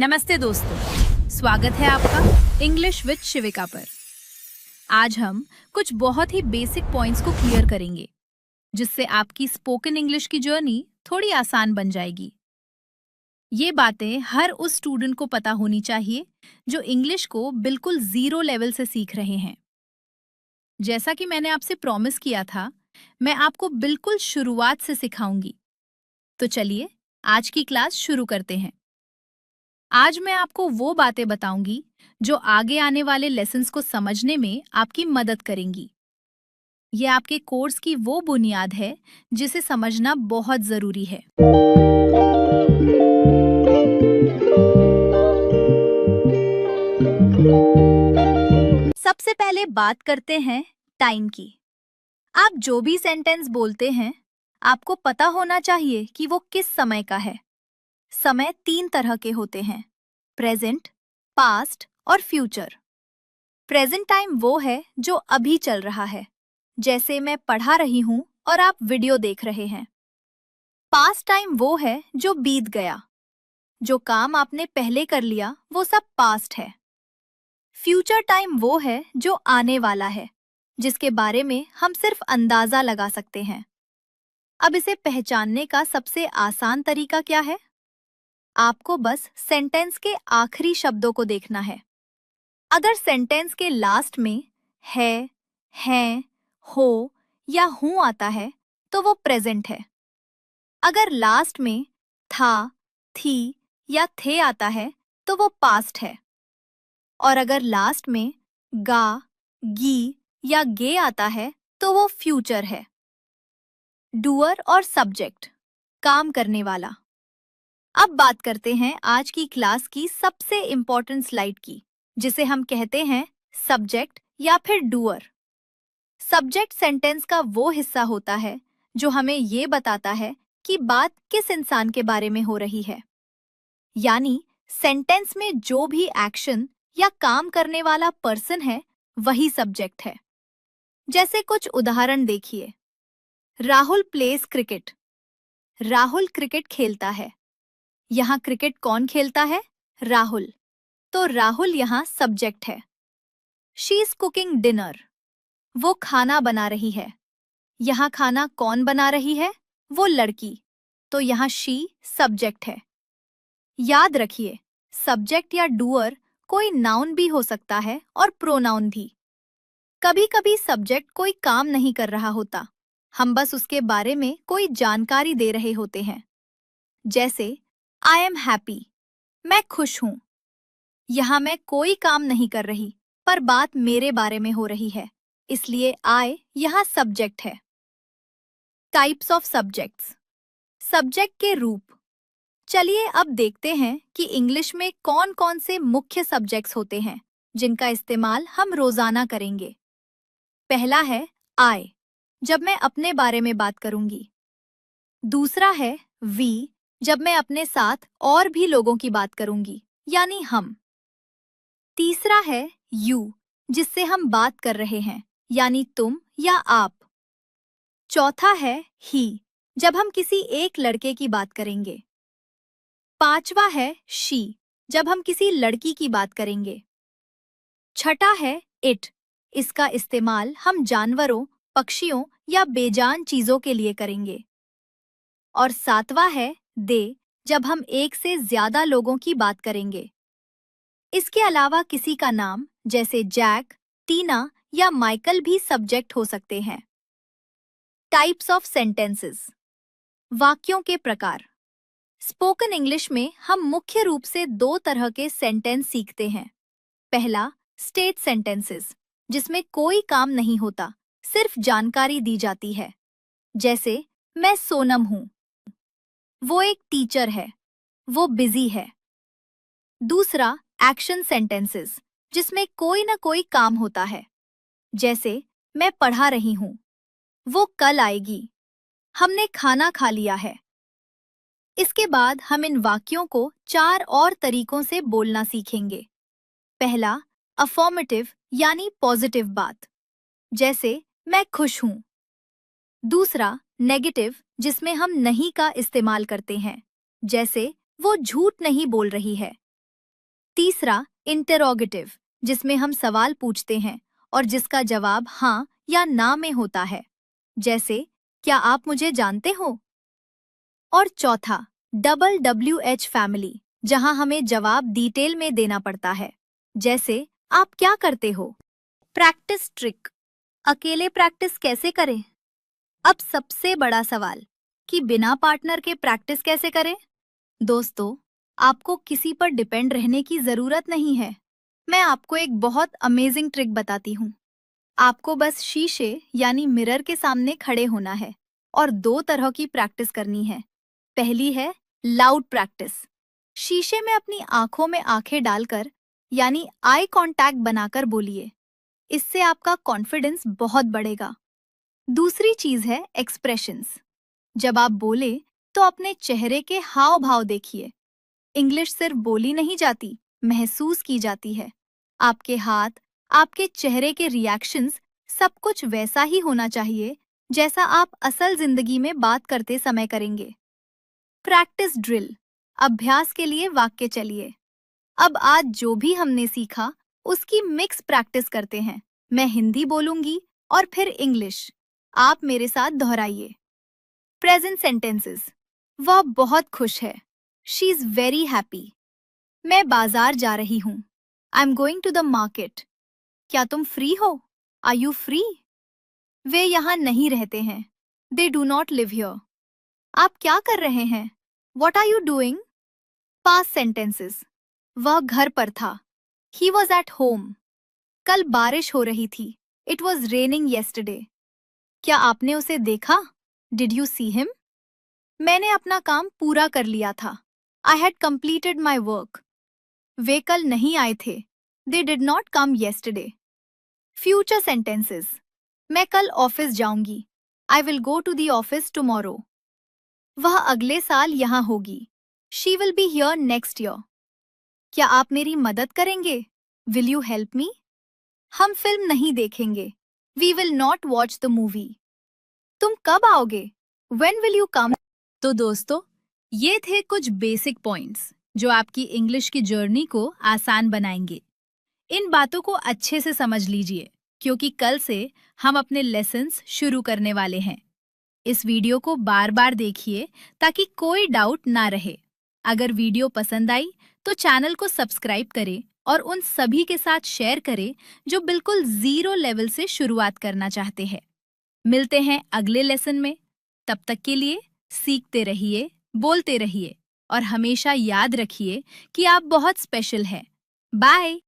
नमस्ते दोस्तों, स्वागत है आपका इंग्लिश विद शिविका पर। आज हम कुछ बहुत ही बेसिक पॉइंट्स को क्लियर करेंगे, जिससे आपकी स्पोकन इंग्लिश की जर्नी थोड़ी आसान बन जाएगी। ये बातें हर उस स्टूडेंट को पता होनी चाहिए जो इंग्लिश को बिल्कुल जीरो लेवल से सीख रहे हैं। जैसा कि मैंने आपसे प्रॉमिस किया था, मैं आपको बिल्कुल शुरुआत से सिखाऊंगी। तो चलिए आज की क्लास शुरू करते हैं। आज मैं आपको वो बातें बताऊंगी जो आगे आने वाले लेसन्स को समझने में आपकी मदद करेंगी। ये आपके कोर्स की वो बुनियाद है जिसे समझना बहुत जरूरी है। सबसे पहले बात करते हैं टाइम की। आप जो भी सेंटेंस बोलते हैं, आपको पता होना चाहिए कि वो किस समय का है। समय 3 तरह के होते हैं: प्रेजेंट, पास्ट और फ्यूचर। प्रेजेंट टाइम वो है जो अभी चल रहा है, जैसे मैं पढ़ा रही हूँ और आप वीडियो देख रहे हैं। पास्ट टाइम वो है जो बीत गया, जो काम आपने पहले कर लिया वो सब पास्ट है। फ्यूचर टाइम वो है जो आने वाला है, जिसके बारे में हम सिर्फ अंदाजा लगा सकते हैं। अब इसे पहचानने का सबसे आसान तरीका क्या है? आपको बस सेंटेंस के आखिरी शब्दों को देखना है। अगर सेंटेंस के लास्ट में है, हैं, हो या हूं आता है, तो वो प्रेजेंट है। अगर लास्ट में था, थी या थे आता है, तो वो पास्ट है। और अगर लास्ट में गा, गी या गे आता है, तो वो फ्यूचर है। डूअर और सब्जेक्ट, काम करने वाला। अब बात करते हैं आज की क्लास की सबसे इम्पोर्टेंट स्लाइड की, जिसे हम कहते हैं सब्जेक्ट या फिर डूअर। सब्जेक्ट सेंटेंस का वो हिस्सा होता है जो हमें ये बताता है कि बात किस इंसान के बारे में हो रही है। यानी सेंटेंस में जो भी एक्शन या काम करने वाला पर्सन है, वही सब्जेक्ट है। जैसे कुछ उदाहरण देखिए। Rahul place cricket. Rahul cricket खेलता है। यहाँ क्रिकेट कौन खेलता है? राहुल। तो राहुल यहाँ सब्जेक्ट है। She is cooking dinner. वो खाना बना रही है। यहाँ खाना कौन बना रही है? वो लड़की। तो यहाँ शी सब्जेक्ट है। याद रखिए, सब्जेक्ट या डूअर कोई नाउन भी हो सकता है और प्रोनाउन भी। कभी-कभी सब्जेक्ट कोई काम नहीं कर रहा होता, हम बस उसके बारे में कोई जानकारी दे रहे होते हैं। जैसे आई एम हैप्पी, मैं खुश हूँ। यहाँ मैं कोई काम नहीं कर रही, पर बात मेरे बारे में हो रही है, इसलिए आई यहाँ सब्जेक्ट है। Types of subjects. सब्जेक्ट के रूप। चलिए अब देखते हैं कि इंग्लिश में कौन-कौन से मुख्य सब्जेक्ट्स होते हैं, जिनका इस्तेमाल हम रोजाना करेंगे। पहला है आई, जब मैं अपने बारे में बात करूंगी। दूसरा है वी, जब मैं अपने साथ और भी लोगों की बात करूंगी, यानी हम। तीसरा है यू, जिससे हम बात कर रहे हैं, यानी तुम या आप। चौथा है ही, जब हम किसी एक लड़के की बात करेंगे। पांचवा है शी, जब हम किसी लड़की की बात करेंगे। छठा है इट, इसका इस्तेमाल हम जानवरों, पक्षियों या बेजान चीजों के लिए करेंगे। और सातवां है दे, जब हम एक से ज्यादा लोगों की बात करेंगे। इसके अलावा किसी का नाम जैसे जैक, टीना या माइकल भी सब्जेक्ट हो सकते हैं। Types of sentences. वाक्यों के प्रकार। स्पोकन इंग्लिश में हम मुख्य रूप से 2 तरह के सेंटेंस सीखते हैं। पहला, स्टेट सेंटेंसेस, जिसमें कोई काम नहीं होता, सिर्फ जानकारी दी जाती है। जैसे मैं सोनम हूँ। वो एक टीचर है। वो बिजी है। दूसरा, एक्शन सेंटेंसेस, जिसमें कोई न कोई काम होता है। जैसे मैं पढ़ा रही हूँ। वो कल आएगी। हमने खाना खा लिया है। इसके बाद हम इन वाक्यों को 4 और तरीकों से बोलना सीखेंगे। पहला, अफर्मेटिव यानी पॉजिटिव बात, जैसे मैं खुश हूँ। दूसरा, नेगेटिव, जिसमें हम नहीं का इस्तेमाल करते हैं, जैसे वो झूठ नहीं बोल रही है। तीसरा इंटेरोगेटिव, जिसमें हम सवाल पूछते हैं और जिसका जवाब हाँ या ना में होता है, जैसे क्या आप मुझे जानते हो। और चौथा डबल WH फैमिली, जहां हमें जवाब डिटेल में देना पड़ता है, जैसे आप क्या करते हो। प्रैक्टिस ट्रिक, अकेले प्रैक्टिस कैसे करें। अब सबसे बड़ा सवाल कि बिना पार्टनर के प्रैक्टिस कैसे करें। दोस्तों, आपको किसी पर डिपेंड रहने की जरूरत नहीं है। मैं आपको एक बहुत अमेजिंग ट्रिक बताती हूँ। आपको बस शीशे यानी मिरर के सामने खड़े होना है और दो तरह की प्रैक्टिस करनी है। पहली है लाउड प्रैक्टिस। शीशे में अपनी आंखों में आंखें डालकर यानी आई कांटेक्ट बनाकर बोलिए। इससे आपका कॉन्फिडेंस बहुत बढ़ेगा। दूसरी चीज है एक्सप्रेशंस। जब आप बोले तो अपने चेहरे के हाव भाव देखिए। इंग्लिश सिर्फ बोली नहीं जाती, महसूस की जाती है। आपके हाथ, आपके चेहरे के रिएक्शंस, सब कुछ वैसा ही होना चाहिए जैसा आप असल जिंदगी में बात करते समय करेंगे। प्रैक्टिस ड्रिल, अभ्यास के लिए वाक्य चलिए। अब आज जो भी हमने सीखा उसकी मिक्स प्रैक्टिस करते हैं। मैं हिंदी बोलूंगी और फिर इंग्लिश। आप मेरे साथ दोहराइए। Present sentences. वह बहुत खुश है। She is very happy. मैं बाजार जा रही हूँ। I am going to the market. क्या तुम फ्री हो? Are you free? वे यहाँ नहीं रहते हैं। They do not live here. आप क्या कर रहे हैं? What are you doing? Past sentences. वह घर पर था। He was at home. कल बारिश हो रही थी। It was raining yesterday. क्या आपने उसे देखा? Did you see him? मैंने अपना काम पूरा कर लिया था। I had completed my work. वे कल नहीं आए थे। They did not come yesterday. Future sentences. मैं कल ऑफिस जाऊंगी। I will go to the office tomorrow. वह अगले साल यहाँ होगी। She will be here next year. क्या आप मेरी मदद करेंगे? Will you help me? हम फिल्म नहीं देखेंगे। We will not watch the movie. तुम कब आओगे? When will you come? तो दोस्तों, ये थे कुछ बेसिक पॉइंट्स जो आपकी इंग्लिश की जर्नी को आसान बनाएंगे। इन बातों को अच्छे से समझ लीजिए, क्योंकि कल से हम अपने लेसन्स शुरू करने वाले हैं। इस वीडियो को बार बार देखिए ताकि कोई डाउट ना रहे। अगर वीडियो पसंद आई तो चैनल को सब्सक्राइब करें और उन सभी के साथ शेयर करें जो बिल्कुल जीरो लेवल से शुरुआत करना चाहते हैं। मिलते हैं अगले लेसन में। तब तक के लिए सीखते रहिए, बोलते रहिए और हमेशा याद रखिए कि आप बहुत स्पेशल हैं। बाय।